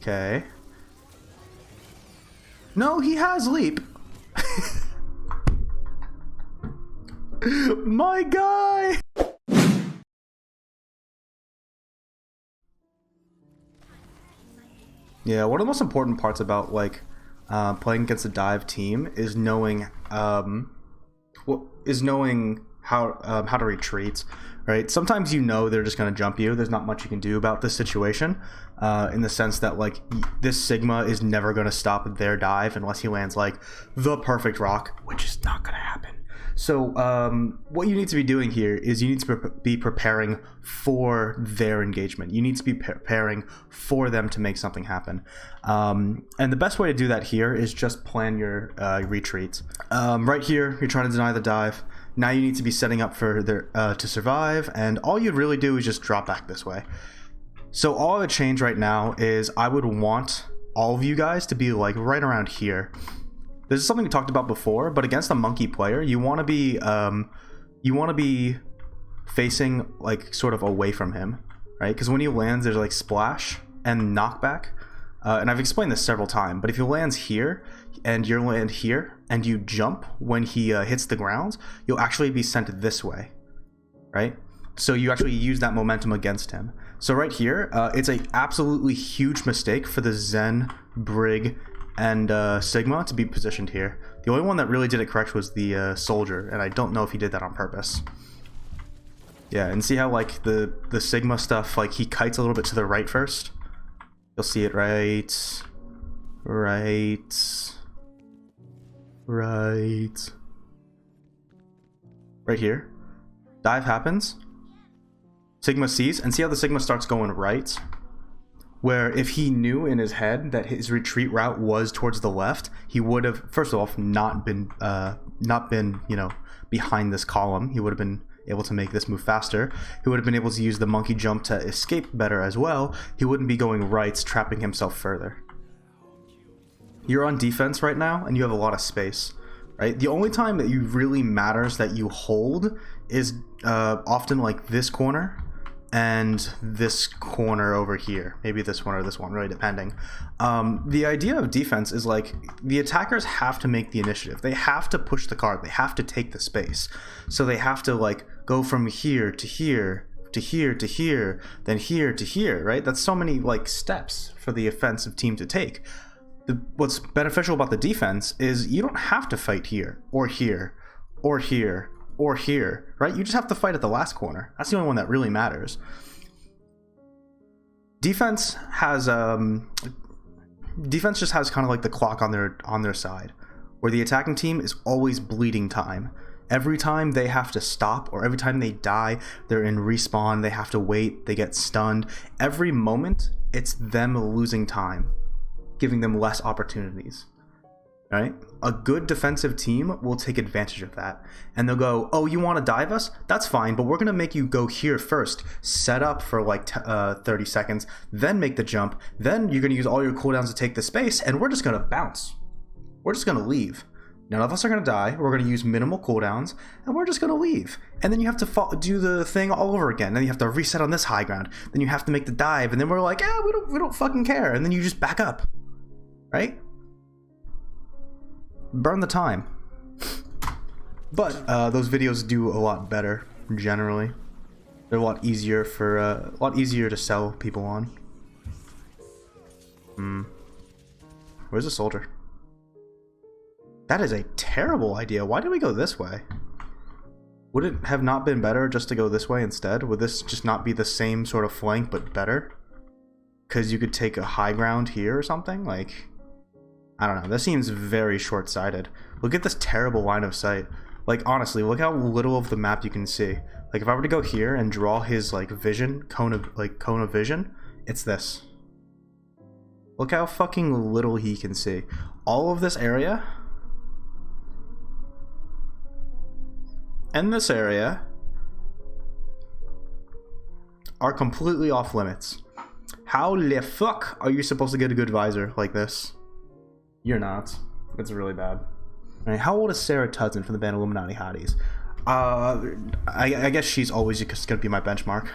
Okay. No, he has leap. My guy. Yeah, one of the most important parts about like playing against a dive team is knowing how to retreat, right? Sometimes you know they're just gonna jump you. There's not much you can do about this situation, in the sense that like this Sigma is never gonna stop their dive unless he lands like the perfect rock, which is not gonna happen. So what you need to be doing here is you need to be preparing for their engagement. You need to be preparing for them to make something happen. And the best way to do that here is just plan your retreats. Right here, you're trying to deny the dive. Now you need to be setting up for their to survive, and all you'd really do is just drop back this way. So all I would change right now is I would want all of you guys to be like right around here. This is something we talked about before, but against a monkey player, you want to be facing like sort of away from him, right? Because when he lands, there's like splash and knockback, and I've explained this several times. But if he lands here and you land here and you jump when he hits the ground, you'll actually be sent this way, right? So you actually use that momentum against him. So right here, it's a absolutely huge mistake for the Zen, Brig, and Sigma to be positioned here. The only one that really did it correct was the Soldier, and I don't know if he did that on purpose. Yeah, and see how like the Sigma stuff, like he kites a little bit to the right first? You'll see it right here. Dive happens. Sigma sees, and see how the Sigma starts going right? Where if he knew in his head that his retreat route was towards the left, he would have, first of all, not been behind this column. He would have been able to make this move faster. He would have been able to use the monkey jump to escape better as well. He wouldn't be going right, trapping himself further. You're on defense right now, and you have a lot of space, right? The only time that you really matters that you hold is often like this corner and this corner over here, maybe this one or this one, really depending. The idea of defense is like the attackers have to make the initiative. They have to push the card. They have to take the space. So they have to like go from here to here to here to here, then here to here, right? That's so many like steps for the offensive team to take. What's beneficial about the defense is you don't have to fight here or here or here or here, right? You just have to fight at the last corner. That's the only one that really matters. Defense just has kind of like the clock on their side, where the attacking team is always bleeding time. Every time they have to stop, or every time they die, they're in respawn, they have to wait, they get stunned. Every moment, it's them losing time, giving them less opportunities. Right? A good defensive team will take advantage of that, and they'll go, oh, you want to dive us? That's fine, but we're going to make you go here first, set up for like 30 seconds, then make the jump, then you're going to use all your cooldowns to take the space, and we're just going to bounce. We're just going to leave. None of us are going to die. We're going to use minimal cooldowns, and we're just going to leave. And then you have to do the thing all over again. Then you have to reset on this high ground. Then you have to make the dive, and then we're like, we don't fucking care. And then you just back up, right? Burn the time. But those videos do a lot better generally. They're a lot easier to sell people on. Where's the Soldier? That is a terrible idea. Why did we go this way? Would it have not been better just to go this way instead? Would this just not be the same sort of flank but better? Because you could take a high ground here or something? Like, I don't know. That seems very short-sighted. Look at this terrible line of sight. Like, honestly, look how little of the map you can see. Like, if I were to go here and draw his, like, vision, cone of vision, it's this. Look how fucking little he can see. All of this area and this area are completely off limits. How the fuck are you supposed to get a good visor like this? You're not. It's really bad. All right, how old is Sarah Tudson from the band Illuminati Hotties? I guess she's always just gonna be my benchmark.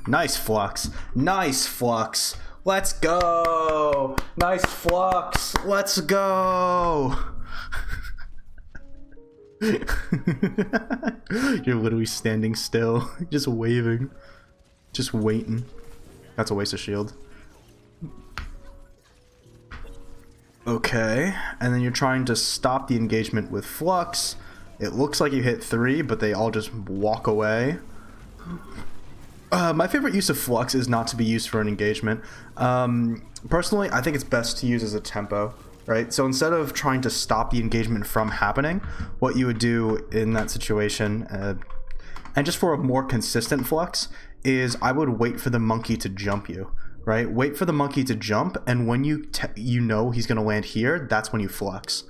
Nice flux. Nice flux. Let's go. Nice flux. Let's go. You're literally standing still, just waving, just waiting. That's a waste of shield. Okay, and then you're trying to stop the engagement with flux. It looks like you hit 3, but they all just walk away. My favorite use of flux is not to be used for an engagement. Personally, I think it's best to use as a tempo, right? So instead of trying to stop the engagement from happening, what you would do in that situation, and just for a more consistent flux, is I would wait for the monkey to jump you. Right? Wait for the monkey to jump, and when you know he's going to land here, that's when you flux.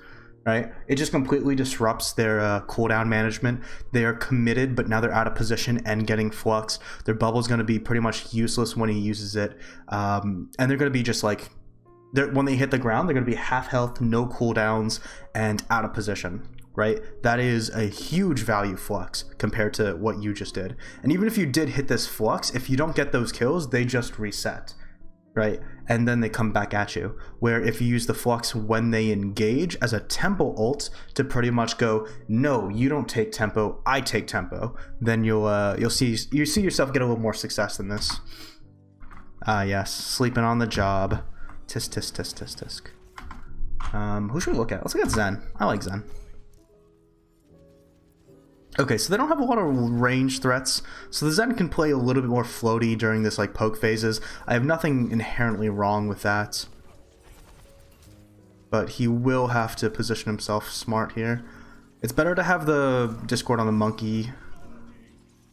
Right? It just completely disrupts their cooldown management. They are committed, but now they're out of position and getting flux. Their bubble's going to be pretty much useless when he uses it. And they're going to be just like, when they hit the ground, they're going to be half health, no cooldowns, and out of position. Right? That is a huge value flux compared to what you just did. And even if you did hit this flux, if you don't get those kills, they just reset. Right? And then they come back at you. Where if you use the flux when they engage as a tempo ult to pretty much go, no, you don't take tempo, I take tempo, then you'll see yourself get a little more success than this. Yes, sleeping on the job. Tisk tisk tisk tisk tisk. Who should we look at? Let's look at Zen. I like Zen. Okay, so they don't have a lot of range threats, so the Zen can play a little bit more floaty during this like poke phases. I have nothing inherently wrong with that, but he will have to position himself smart here. It's better to have the Discord on the monkey.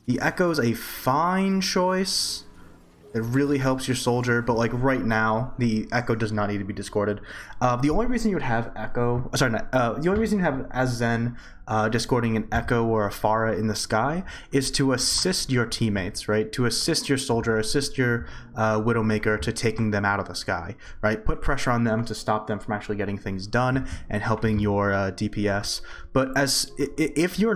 The Echo's a fine choice. It really helps your soldier, but like right now, the Echo does not need to be discorded. The only reason you would have Echo, the only reason you have as Zen discording an Echo or a Pharah in the sky is to assist your teammates, right? To assist your soldier, assist your Widowmaker to taking them out of the sky, right? Put pressure on them to stop them from actually getting things done and helping your DPS. But if your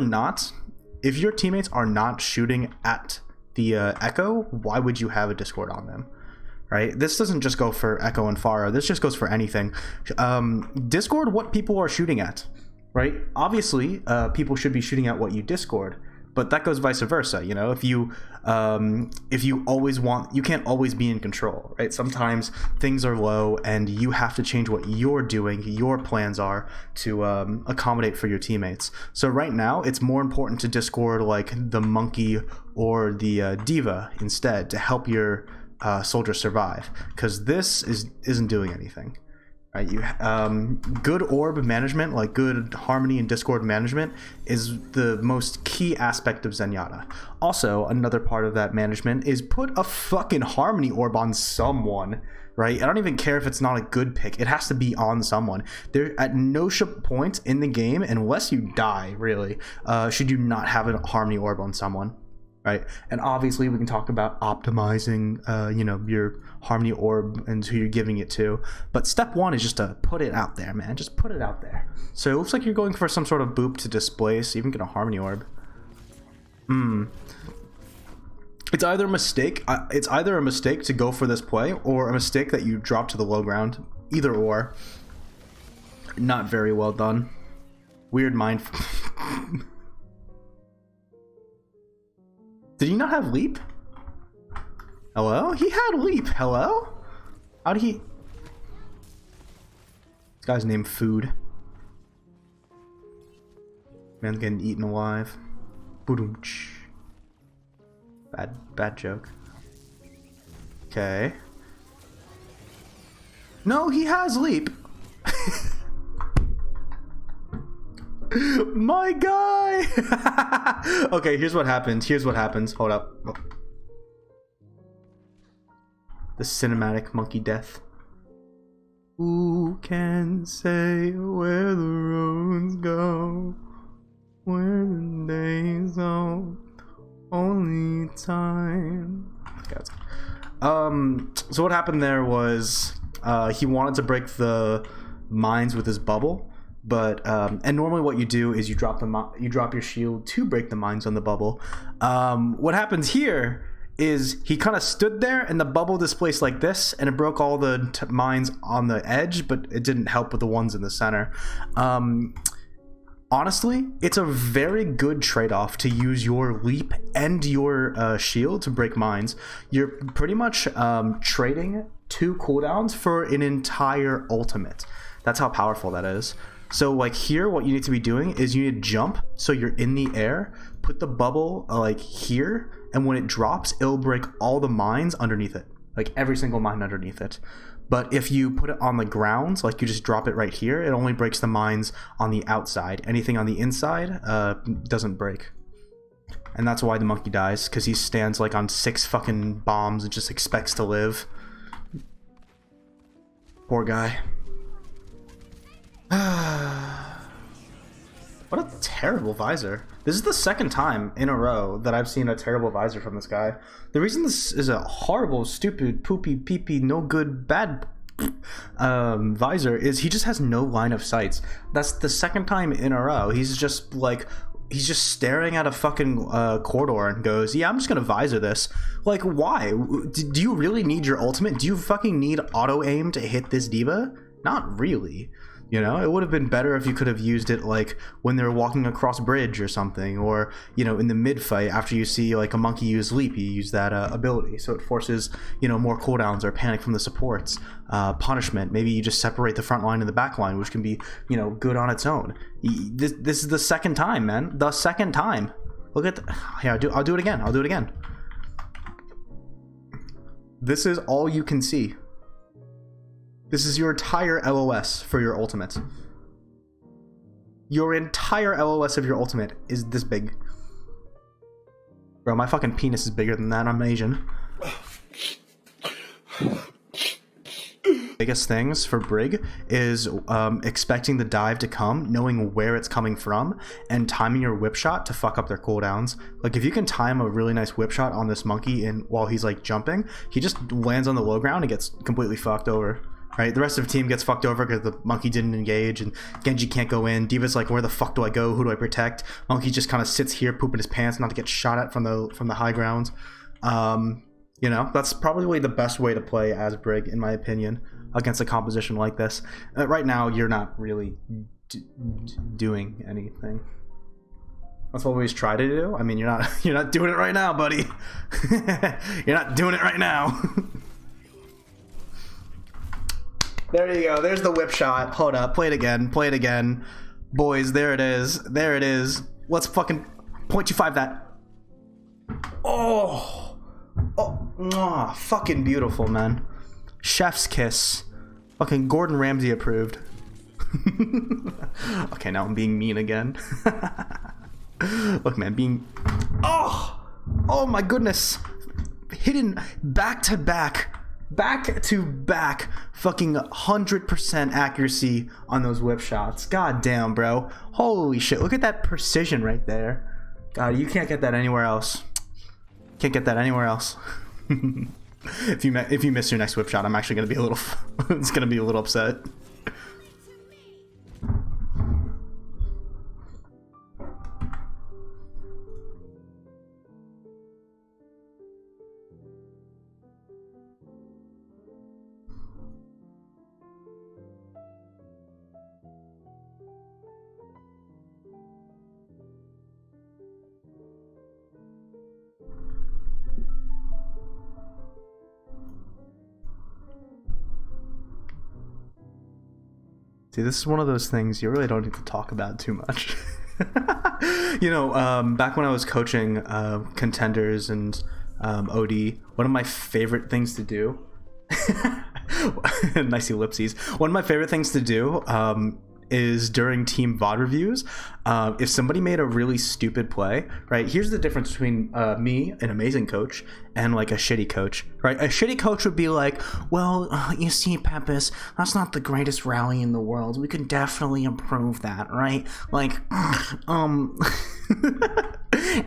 teammates are not shooting at the Echo, why would you have a Discord on them? Right? This doesn't just go for Echo and Pharah. This just goes for anything. Discord what people are shooting at, right? Obviously, people should be shooting at what you Discord, but that goes vice versa. You know, if you always want, you can't always be in control, right? Sometimes things are low and you have to change what you're doing, your plans are to accommodate for your teammates. So right now, it's more important to Discord like the monkey or the diva instead to help your soldier survive, because this isn't doing anything. Right, good orb management, like good harmony and Discord management, is the most key aspect of Zenyatta. Also, another part of that management is put a fucking harmony orb on someone, right? I don't even care if it's not a good pick. It has to be on someone. There, at no point in the game, unless you die, really, should you not have a harmony orb on someone. Right, and obviously we can talk about optimizing, your harmony orb and who you're giving it to. But step one is just to put it out there, man. Just put it out there. So it looks like you're going for some sort of boop to displace, even get a harmony orb. It's either a mistake. It's either a mistake to go for this play, or a mistake that you drop to the low ground. Either or. Not very well done. Weird mind. Did he not have leap? Hello? He had leap. Hello? How'd he... This guy's named Food. Man's getting eaten alive. Boom-ch. Bad joke. Okay. No, he has leap. My guy. Okay, here's what happens. Hold up. Oh. The cinematic monkey death. Who can say where the roads go, where the days go, only time. So what happened there was he wanted to break the mines with his bubble. But and normally what you do is you drop your shield to break the mines on the bubble. What happens here is he kind of stood there and the bubble displaced like this, and it broke all the mines on the edge, but it didn't help with the ones in the center. Honestly, it's a very good trade-off to use your leap and your shield to break mines. You're pretty much trading 2 cooldowns for an entire ultimate. That's how powerful that is. So like here, what you need to be doing is you need to jump so you're in the air, put the bubble like here, and when it drops, it'll break all the mines underneath it, like every single mine underneath it. But if you put it on the ground, like you just drop it right here, it only breaks the mines on the outside. Anything on the inside doesn't break. And that's why the monkey dies, because he stands like on 6 fucking bombs and just expects to live. Poor guy. What a terrible visor. This is the 2nd time in a row that I've seen a terrible visor from this guy. The reason this is a horrible, stupid, poopy, peepee, no good, bad visor is he just has no line of sights. That's the 2nd time in a row. He's just staring at a fucking corridor and goes, yeah, I'm just gonna visor this. Like, why? Do you really need your ultimate? Do you fucking need auto aim to hit this diva? Not really. You know, it would have been better if you could have used it like when they're walking across bridge or something, or, you know, in the mid fight after you see like a monkey use leap, you use that ability, so it forces, you know, more cooldowns or panic from the supports. Punishment, maybe you just separate the front line and the back line, which can be, you know, good on its own. This is the 2nd time, man. The 2nd time. Look at yeah, I'll do it again. I'll do it again. This is all you can see. This is your entire LOS for your ultimate. Your entire LOS of your ultimate is this big. Bro, my fucking penis is bigger than that. I'm Asian. Biggest things for Brig is expecting the dive to come, knowing where it's coming from, and timing your whip shot to fuck up their cooldowns. Like, if you can time a really nice whip shot on this monkey while he's like jumping, he just lands on the low ground and gets completely fucked over. Right, the rest of the team gets fucked over because the monkey didn't engage, and Genji can't go in. Diva's like, where the fuck do I go? Who do I protect? Monkey just kind of sits here pooping his pants not to get shot at from the high ground. You know, that's probably the best way to play as Brig, in my opinion, against a composition like this. Right now, you're not really doing anything. That's what we always try to do. I mean, you're not doing it right now, buddy. You're not doing it right now. There you go. There's the whip shot. Hold up. Play it again. Play it again. Boys, there it is. There it is. Let's fucking 0.25 that. Oh. Oh. Fucking beautiful, man. Chef's kiss. Fucking Gordon Ramsay approved. Okay, now I'm being mean again. Look, man, being... Oh my goodness. Hidden back to back fucking 100% accuracy on those whip shots. God damn, bro. Holy shit. Look at that precision right there. God, you can't get that anywhere else. Can't get that anywhere else. If you miss your next whip shot, I'm actually gonna be a little it's gonna be a little upset. See, this is one of those things you really don't need to talk about too much. You know, back when I was coaching Contenders and OD, one of my favorite things to do nice ellipses. One of my favorite things to do is during team VOD reviews, if somebody made a really stupid play, right? Here's the difference between me, an amazing coach, and like a shitty coach, right? A shitty coach would be like, well, you see, Peppis, that's not the greatest rally in the world. We can definitely improve that, right? Like,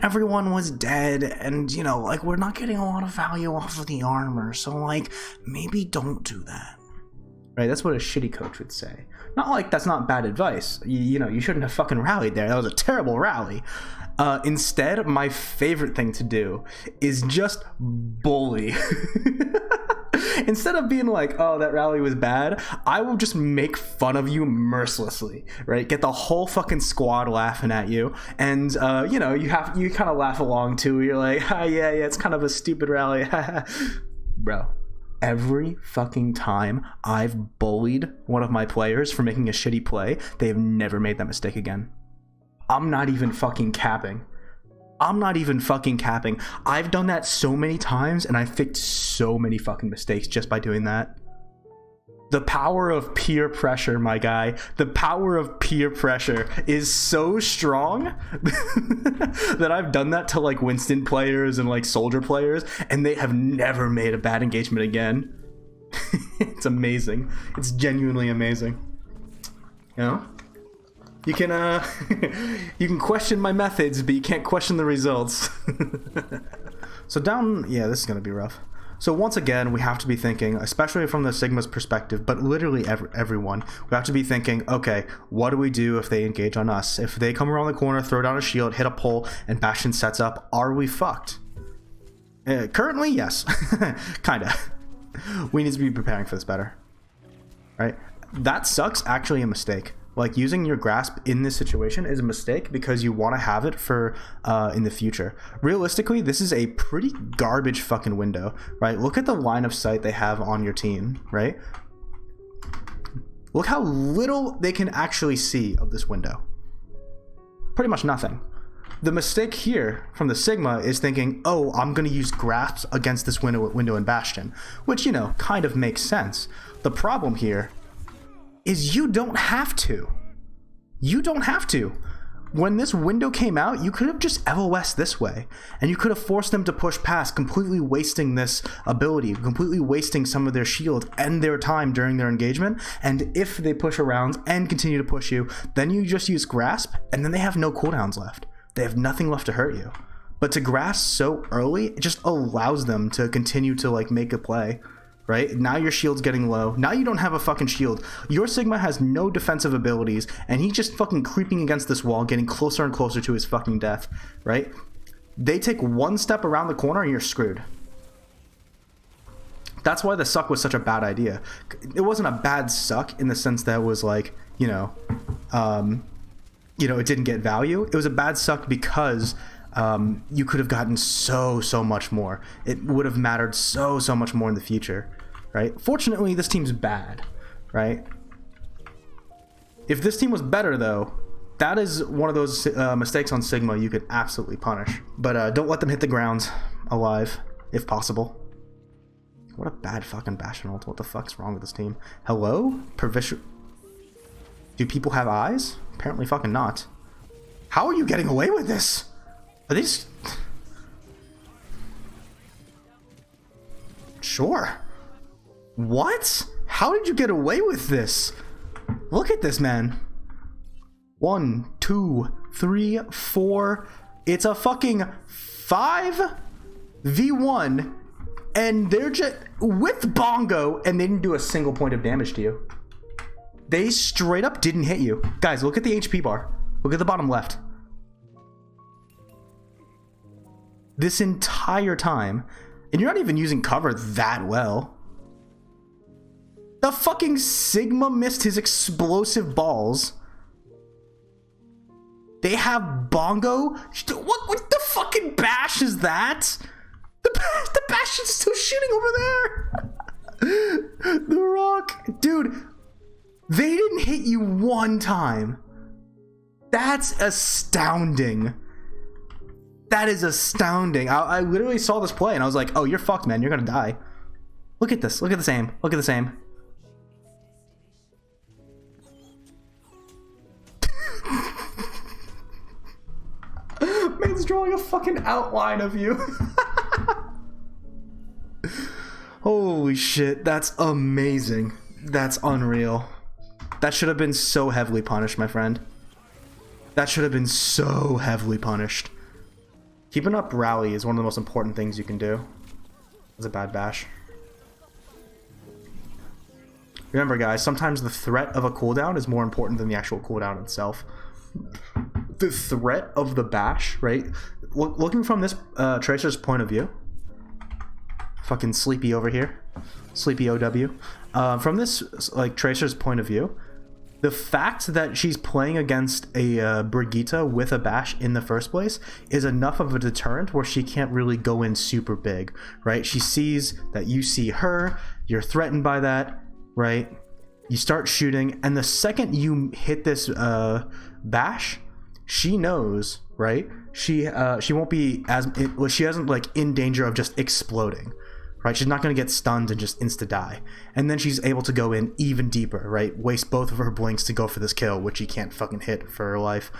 everyone was dead, and, you know, like, we're not getting a lot of value off of the armor, so, like, maybe don't do that. Right? That's what a shitty coach would say. Not like that's not bad advice. You know, you shouldn't have fucking rallied there. That was a terrible rally. Instead, my favorite thing to do is just bully. Instead of being like, oh, that rally was bad, I will just make fun of you mercilessly, right? Get the whole fucking squad laughing at you. And, you know, you kind of laugh along too. You're like, ah, yeah, it's kind of a stupid rally. Bro. Every fucking time I've bullied one of my players for making a shitty play, they have never made that mistake again. I'm not even fucking capping. I've done that so many times, and I fixed so many fucking mistakes just by doing that. The power of peer pressure, my guy. The power of peer pressure is so strong that I've done that to like Winston players and like Soldier players, and they have never made a bad engagement again. It's amazing. It's genuinely amazing. You know? You can you can question my methods, but you can't question the results. So yeah, this is gonna be rough. So once again, we have to be thinking, especially from the Sigma's perspective, but literally everyone, we have to be thinking, okay, what do we do if they engage on us? If they come around the corner, throw down a shield, hit a pole, and Bastion sets up, are we fucked? Currently, yes. Kinda. We need to be preparing for this better. Right? That sucks actually a mistake. Like, using your grasp in this situation is a mistake because you want to have it for in the future. Realistically, this is a pretty garbage fucking window, right? Look at the line of sight they have on your team, right? Look how little they can actually see of this window. Pretty much nothing. The mistake here from the Sigma is thinking, oh, I'm going to use grasps against this window in Bastion, which, you know, kind of makes sense. The problem here is you don't have to. You don't have to. When this window came out, you could have just LOS this way, and you could have forced them to push past, completely wasting this ability, completely wasting some of their shield and their time during their engagement. And if they push around and continue to push you, then you just use grasp, and then they have no cooldowns left. They have nothing left to hurt you. But to grasp so early, it just allows them to continue to like make a play. Right? Now your shield's getting low. Now you don't have a fucking shield. Your Sigma has no defensive abilities, and he's just fucking creeping against this wall, getting closer and closer to his fucking death. Right? They take one step around the corner and you're screwed. That's why the suck was such a bad idea. It wasn't a bad suck in the sense that it was like, you know, it didn't get value. It was a bad suck because you could have gotten so much more. It would have mattered so much more in the future, right? Fortunately, this team's bad, right? If this team was better, though, that is one of those mistakes on Sigma you could absolutely punish. But don't let them hit the ground alive, if possible. What a bad fucking Bastion ult. What the fuck's wrong with this team? Hello? Do people have eyes? Apparently fucking not. How are you getting away with this? Are these... Sure. What? How did you get away with this? Look at this, man. 1, 2, 3, 4. It's a fucking 5v1, and they're just with Bongo, and they didn't do a single point of damage to you. They straight up didn't hit you. Guys, look at the HP bar. Look at the bottom left. This entire time, and you're not even using cover that well. The fucking Sigma missed his explosive balls. They have Bongo. What the fucking bash is that? The bash is still shooting over there. The rock, dude. They didn't hit you one time. That's astounding. That is astounding. I literally saw this play and I was like, oh, you're fucked, man. You're gonna die. Look at this. Look at the same. Look at the same. Man's drawing a fucking outline of you. Holy shit. That's amazing. That's unreal. That should have been so heavily punished, my friend. That should have been so heavily punished. Keeping up rally is one of the most important things you can do. It's a bad bash. Remember, guys, sometimes the threat of a cooldown is more important than the actual cooldown itself. The threat of the bash, right? Looking from this Tracer's point of view, fucking sleepy over here, sleepy OW. From this like Tracer's point of view, the fact that she's playing against a Brigitte with a bash in the first place is enough of a deterrent where she can't really go in super big, right? She sees that you see her, you're threatened by that, right? You start shooting, and the second you hit this bash, she knows, right? She won't be she isn't like in danger of just exploding, right? She's not going to get stunned and just insta die, and then she's able to go in even deeper, right? Waste both of her blinks to go for this kill, which she can't fucking hit for her life.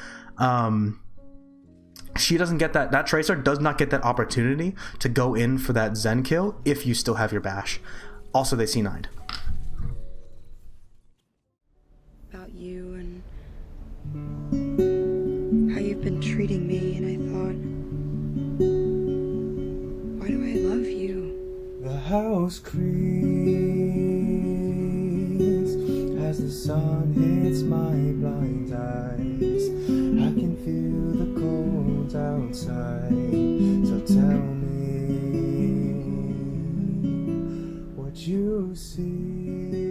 She doesn't get that Tracer does not get that opportunity to go in for that Zen kill if you still have your bash. Also, they C9'd. About you and how you've been treating me, and I thought, why do I love you? The house creaks as the sun hits my blind eyes. I can feel the cold outside, so tell me what you see.